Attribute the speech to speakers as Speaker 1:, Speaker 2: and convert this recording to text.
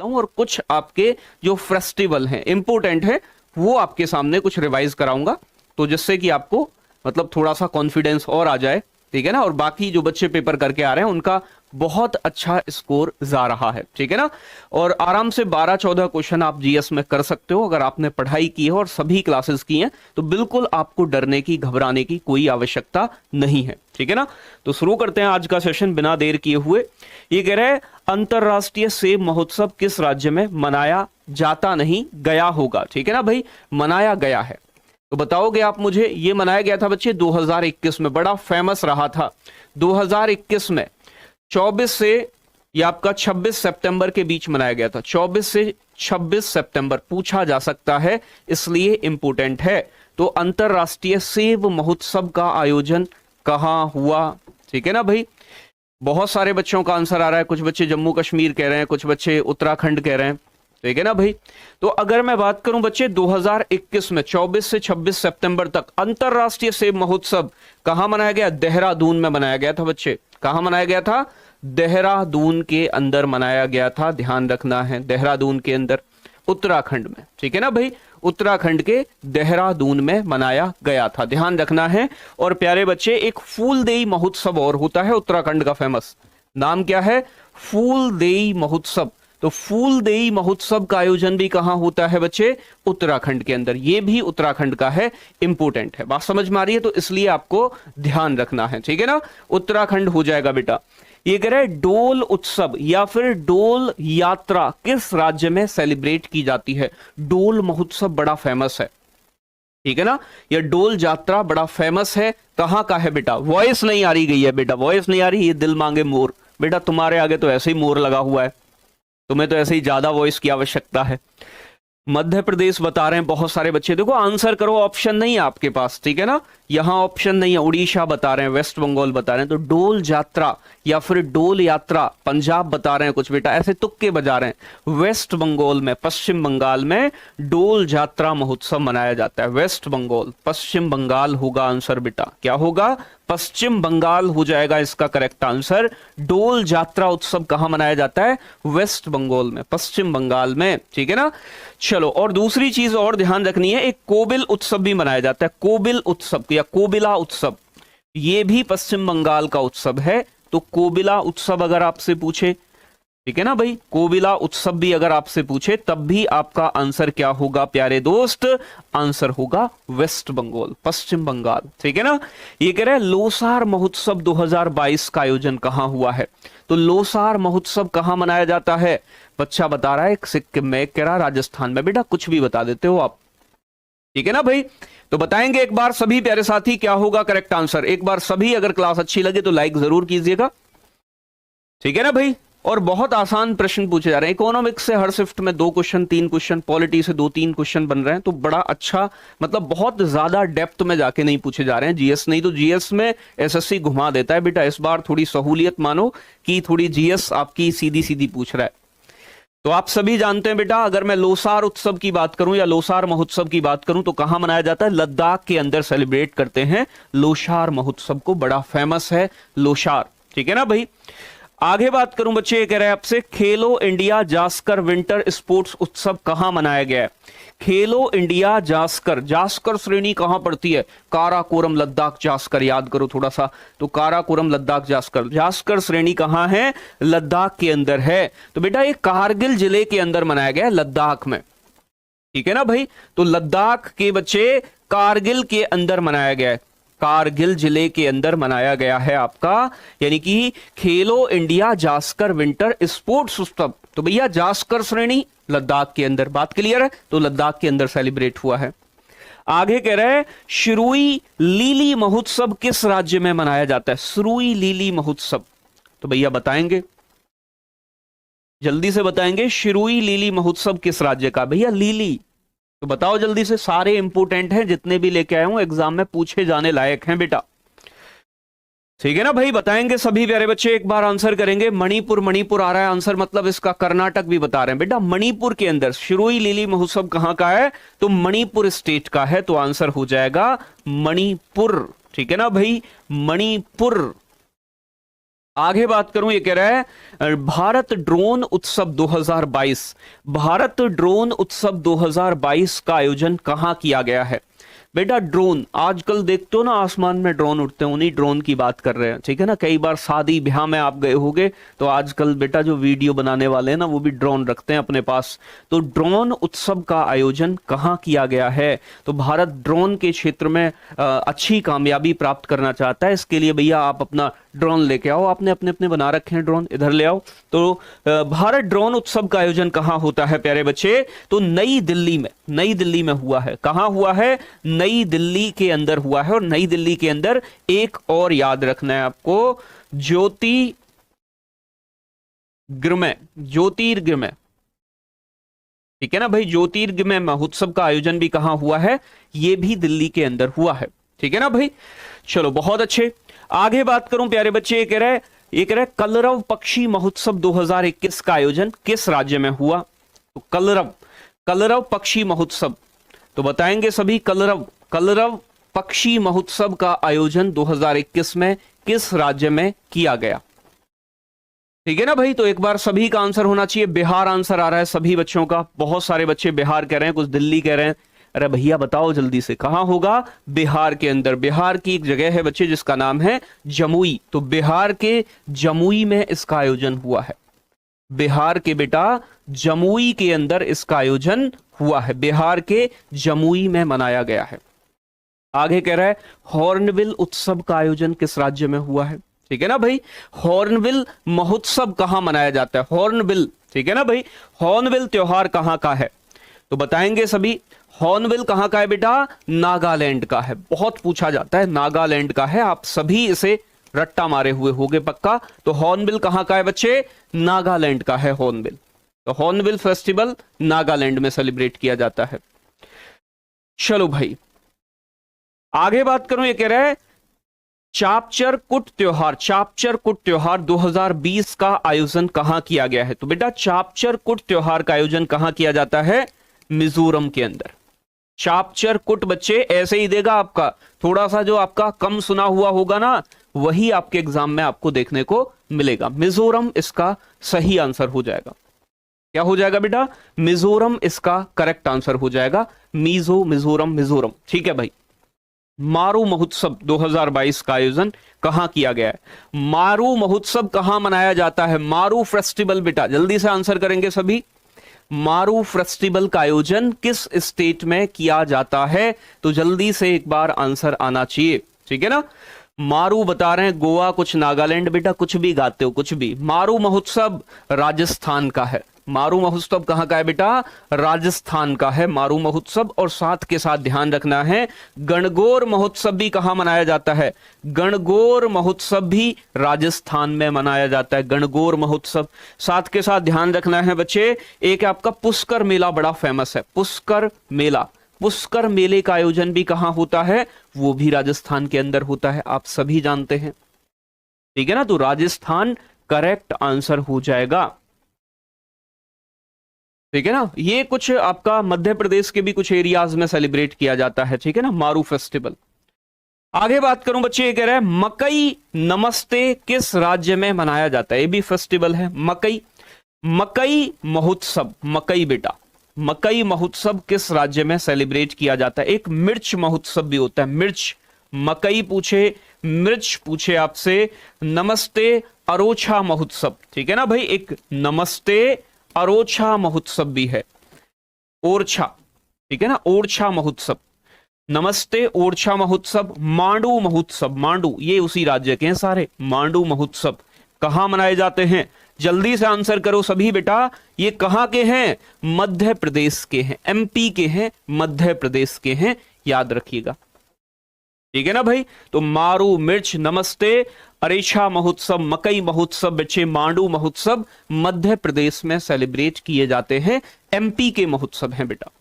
Speaker 1: और कुछ आपके जो फेस्टिवल हैं इंपॉर्टेंट है वो आपके सामने कुछ रिवाइज कराऊंगा, तो जिससे कि आपको मतलब थोड़ा सा कॉन्फिडेंस और आ जाए, ठीक है ना। और बाकी जो बच्चे पेपर करके आ रहे हैं उनका बहुत अच्छा स्कोर जा रहा है, ठीक है ना। और आराम से 12-14 क्वेश्चन आप जीएस में कर सकते हो अगर आपने पढ़ाई की है और सभी क्लासेस की हैं, तो बिल्कुल आपको डरने की घबराने की कोई आवश्यकता नहीं है, ठीक है ना। तो शुरू करते हैं आज का सेशन बिना देर किए हुए। ये कह रहे हैं अंतरराष्ट्रीय सेब महोत्सव किस राज्य में मनाया जाता नहीं गया होगा, ठीक है ना भाई, मनाया गया है तो बताओगे आप मुझे। ये मनाया गया था बच्चे 2021 में, बड़ा फेमस रहा था 2021 में। 24 से या आपका 26 सितंबर के बीच मनाया गया था, 24 से 26 सितंबर पूछा जा सकता है, इसलिए इंपोर्टेंट है। तो अंतरराष्ट्रीय सेब महोत्सव का आयोजन कहां हुआ, ठीक है ना भाई। बहुत सारे बच्चों का आंसर आ रहा है, कुछ बच्चे जम्मू कश्मीर कह रहे हैं, कुछ बच्चे उत्तराखंड कह रहे हैं, ठीक है ना भाई। तो अगर मैं बात करूं बच्चे 2021 में 24 से 26 सितंबर तक अंतरराष्ट्रीय सेब महोत्सव कहां मनाया गया, देहरादून में मनाया गया था बच्चे। कहां मनाया गया था, देहरादून के अंदर मनाया गया था, ध्यान रखना है, देहरादून के अंदर, उत्तराखंड में, ठीक है ना भाई, उत्तराखंड के देहरादून में मनाया गया था, ध्यान रखना है। और प्यारे बच्चे एक फूलदेई महोत्सव और होता है उत्तराखंड का फेमस, नाम क्या है, फूलदेई महोत्सव। तो फूलदेई महोत्सव का आयोजन भी कहां होता है बच्चे, उत्तराखंड के अंदर, ये भी उत्तराखंड का है, इंपोर्टेंट है। बात समझ में आ रही है, तो इसलिए आपको ध्यान रखना है, ठीक है ना, उत्तराखंड हो जाएगा बेटा। ये कह रहे हैं डोल उत्सव या फिर डोल यात्रा किस राज्य में सेलिब्रेट की जाती है। डोल महोत्सव बड़ा फेमस है, ठीक है ना, यह डोल यात्रा बड़ा फेमस है, कहां का है बेटा। वॉइस नहीं आ रही गई है बेटा, वॉइस नहीं आ रही, ये दिल मांगे मोर, बेटा तुम्हारे आगे तो ऐसे ही मोर लगा हुआ है, तुम्हें तो ऐसे ही ज्यादा वॉइस की आवश्यकता है। मध्य प्रदेश बता रहे हैं बहुत सारे बच्चे, देखो आंसर करो, ऑप्शन नहीं है आपके पास, ठीक है ना, यहां ऑप्शन नहीं है। उड़ीसा बता रहे हैं, वेस्ट बंगाल बता रहे हैं, तो डोल यात्रा या फिर डोल यात्रा पंजाब बता रहे हैं कुछ बेटा, ऐसे तुक्के बजा रहे हैं। वेस्ट बंगाल में, पश्चिम बंगाल में डोल यात्रा महोत्सव मनाया जाता है, वेस्ट बंगाल, पश्चिम बंगाल होगा आंसर बेटा, क्या होगा, पश्चिम बंगाल हो जाएगा इसका करेक्ट आंसर। डोल यात्रा उत्सव कहां मनाया जाता है, वेस्ट बंगाल में, पश्चिम बंगाल में, ठीक है ना। चलो, और दूसरी चीज और ध्यान रखनी है, एक कोबिल उत्सव भी मनाया जाता है, कोबिल उत्सव या कोबिला उत्सव, ये भी पश्चिम बंगाल का उत्सव है। तो कोबिला उत्सव अगर आपसे पूछे, ठीक है ना भाई, कोबिला उत्सव भी अगर आपसे पूछे तब भी आपका आंसर क्या होगा प्यारे दोस्त, आंसर होगा वेस्ट बंगाल, पश्चिम बंगाल, ठीक है ना। ये कह रहे हैं लोसार महोत्सव 2022 का आयोजन कहां हुआ है। तो लोसार महोत्सव कहां मनाया जाता है, बच्चा बता रहा है सिक्किम में, कह रहा राजस्थान में, बेटा कुछ भी बता देते हो आप, ठीक है ना भाई। तो बताएंगे एक बार सभी प्यारे साथी क्या होगा करेक्ट आंसर, एक बार सभी, अगर क्लास अच्छी लगे तो लाइक जरूर कीजिएगा, ठीक है ना भाई। और बहुत आसान प्रश्न पूछे जा रहे हैं, इकोनॉमिक्स से हर शिफ्ट में 2 क्वेश्चन 3 क्वेश्चन, पॉलिटी से 2-3 क्वेश्चन बन रहे हैं, तो बड़ा अच्छा, मतलब बहुत ज्यादा डेप्थ में जाके नहीं पूछे जा रहे हैं। जीएस नहीं तो जीएस में एसएससी घुमा देता है बेटा, इस बार थोड़ी सहूलियत मानो कि थोड़ी जीएस आपकी सीधी सीधी पूछ रहा है। तो आप सभी जानते हैं बेटा, अगर मैं लोसार उत्सव की बात करूं या लोसार महोत्सव की बात करूं तो कहां मनाया जाता है, लद्दाख के अंदर सेलिब्रेट करते हैं लोसार महोत्सव को, बड़ा फेमस है लोसार, ठीक है ना भाई। आगे बात करूं बच्चे, कह रहे हैं आपसे खेलो इंडिया जास्कर विंटर स्पोर्ट्स उत्सव कहां मनाया गया है। खेलो इंडिया जास्कर, जास्कर श्रेणी कहां पड़ती है, काराकोरम लद्दाख जास्कर, याद करो थोड़ा सा, तो काराकोरम लद्दाख जास्कर, जास्कर श्रेणी कहां है, लद्दाख के अंदर है। तो बेटा ये कारगिल जिले के अंदर मनाया गया है, लद्दाख में, ठीक है ना भाई। तो लद्दाख के बच्चे कारगिल के अंदर मनाया गया है, कारगिल जिले के अंदर मनाया गया है आपका, यानी कि खेलो इंडिया जास्कर विंटर स्पोर्ट्स उत्सव। तो भैया जास्कर श्रेणी लद्दाख के अंदर, बात क्लियर है, तो लद्दाख के अंदर सेलिब्रेट हुआ है। आगे कह रहे हैं शिरुई लीली महोत्सव किस राज्य में मनाया जाता है, शिरुई लीली महोत्सव, तो भैया बताएंगे, जल्दी से बताएंगे, शिरुई लीली महोत्सव किस राज्य का, भैया लीली, तो बताओ जल्दी से, सारे इंपोर्टेंट हैं जितने भी लेके आए हूं, एग्जाम में पूछे जाने लायक हैं बेटा, ठीक है ना भाई। बताएंगे सभी प्यारे बच्चे, एक बार आंसर करेंगे। मणिपुर, मणिपुर आ रहा है आंसर, मतलब इसका कर्नाटक भी बता रहे हैं बेटा, मणिपुर के अंदर शिरुई लीली महोत्सव कहां का है, तो मणिपुर स्टेट का है, तो आंसर हो जाएगा मणिपुर, ठीक है ना भाई, मणिपुर, आगे बात करूं, ये कह रहा है भारत ड्रोन उत्सव 2022, भारत ड्रोन उत्सव 2022 का आयोजन कहां किया गया है? बेटा ड्रोन, आजकल देखते हो ना आसमान में ड्रोन उड़ते हैं, उन्हीं ड्रोन की बात कर रहे हैं, ठीक है ना। कई बार शादी ब्याह में आप गए होगे तो आजकल बेटा जो वीडियो बनाने वाले हैं ना वो भी ड्रोन रखते हैं अपने पास। तो ड्रोन उत्सव का आयोजन कहाँ किया गया है? तो भारत ड्रोन के क्षेत्र में अच्छी कामयाबी प्राप्त करना चाहता है। इसके लिए भैया आप अपना ड्रोन लेके आओ, आपने अपने अपने बना रखे हैं ड्रोन, इधर ले आओ। तो भारत ड्रोन उत्सव का आयोजन कहाँ होता है प्यारे बच्चे? तो नई दिल्ली में, नई दिल्ली में हुआ है। कहाँ हुआ है? नई दिल्ली के अंदर हुआ है। और नई दिल्ली के अंदर एक और याद रखना है आपको, ज्योतिर्गमय, ज्योतिर्गमय, ठीक है ना भाई, ज्योतिर्गमय महोत्सव का आयोजन भी कहां हुआ है? ये भी दिल्ली के अंदर हुआ है, ठीक है ना भाई। चलो बहुत अच्छे, आगे बात करूं प्यारे बच्चे, ये कह रहे कलरव पक्षी महोत्सव 2021 का आयोजन किस राज्य में हुआ? तो कलरव पक्षी महोत्सव, तो बताएंगे सभी, कलरव पक्षी महोत्सव का आयोजन 2021 में किस राज्य में किया गया? ठीक है ना भाई। तो एक बार सभी का आंसर होना चाहिए। बिहार आंसर आ रहा है सभी बच्चों का, बहुत सारे बच्चे बिहार कह रहे हैं, कुछ दिल्ली कह रहे हैं। अरे भैया बताओ जल्दी से, कहां होगा? बिहार के अंदर। बिहार की एक जगह है बच्चे जिसका नाम है जमुई, तो बिहार के जमुई में इसका आयोजन हुआ है। बिहार के बेटा जमुई के अंदर इसका आयोजन हुआ है, बिहार के जमुई में मनाया गया है। आगे कह रहा है हॉर्नबिल उत्सव का आयोजन किस राज्य में हुआ है? ठीक है ना भाई, हॉर्नबिल महोत्सव कहां मनाया जाता है? हॉर्नबिल, ठीक है ना भाई, हॉर्नबिल त्योहार कहां का है? तो बताएंगे सभी, हॉर्नबिल कहां का है बेटा? नागालैंड का है। बहुत पूछा जाता है, नागालैंड का है, आप सभी इसे रट्टा मारे हुए होगे पक्का। तो हॉर्नबिल कहां का है बच्चे? नागालैंड का है हॉर्नबिल। तो हॉर्नबिल फेस्टिवल नागालैंड में सेलिब्रेट किया जाता है। चलो भाई आगे बात करूं, ये कह रहा है चापचर कुट त्योहार, चापचर कुट त्योहार 2020 का आयोजन कहां किया गया है? तो बेटा चापचर कुट त्योहार का आयोजन कहां किया जाता है? मिजोरम के अंदर। चापचर कुट बच्चे ऐसे ही देगा आपका, थोड़ा सा जो आपका कम सुना हुआ होगा ना वही आपके एग्जाम में आपको देखने को मिलेगा। मिजोरम इसका सही आंसर हो जाएगा। क्या हो जाएगा बेटा? मिजोरम इसका करेक्ट आंसर हो जाएगा। मिजोरम, मिजोरम, ठीक है भाई। मारू महोत्सव 2022 का आयोजन कहां किया गया है? मारू महोत्सव कहां मनाया जाता है? मारू फेस्टिवल बेटा, जल्दी से आंसर करेंगे सभी। मारू फेस्टिवल का आयोजन किस स्टेट में किया जाता है? तो जल्दी से एक बार आंसर आना चाहिए, ठीक है ना। मारू बता रहे हैं गोवा, कुछ नागालैंड, बेटा कुछ भी गाते हो, कुछ भी। मारू महोत्सव राजस्थान का है। मारू महोत्सव कहां का है बेटा? राजस्थान का है मारू महोत्सव। और साथ के साथ ध्यान रखना है गणगौर महोत्सव भी कहां मनाया जाता है? गणगौर महोत्सव भी राजस्थान में मनाया जाता है, गणगौर महोत्सव। साथ के साथ ध्यान रखना है बच्चे, एक आपका पुष्कर मेला बड़ा फेमस है, पुष्कर मेला। पुष्कर मेले का आयोजन भी कहां होता है? वो भी राजस्थान के अंदर होता है, आप सभी जानते हैं, ठीक है ना। तो राजस्थान करेक्ट आंसर हो जाएगा, ठीक है ना। ये कुछ आपका मध्य प्रदेश के भी कुछ एरियाज में सेलिब्रेट किया जाता है, ठीक है ना, मारू फेस्टिवल। आगे बात करूं बच्चे, ये कह रहे हैं मकई नमस्ते किस राज्य में मनाया जाता है? ये भी फेस्टिवल है, मकई, मकई महोत्सव। मकई बेटा, मकई महोत्सव किस राज्य में सेलिब्रेट किया जाता है? एक मिर्च महोत्सव भी होता है, मिर्च। मकई पूछे, मिर्च पूछे आपसे, नमस्ते अरोछा महोत्सव, ठीक है ना भाई। एक नमस्ते अरोछा महोत्सव भी है, ओरछा, ठीक है ना, ओरछा महोत्सव। नमस्ते ओरछा महोत्सव। मांडू महोत्सव, मांडू ये उसी राज्य के हैं सारे। मांडू महोत्सव कहां मनाए जाते हैं? जल्दी से आंसर करो सभी बेटा, ये कहां के हैं? मध्य प्रदेश के हैं, एमपी के हैं, मध्य प्रदेश के हैं, याद रखिएगा, ठीक है ना भाई। तो मारू, मिर्च, नमस्ते, अरेछा महोत्सव, मकई महोत्सव बच्चे, मांडू महोत्सव मध्य प्रदेश में सेलिब्रेट किए जाते हैं, एमपी के महोत्सव हैं बेटा।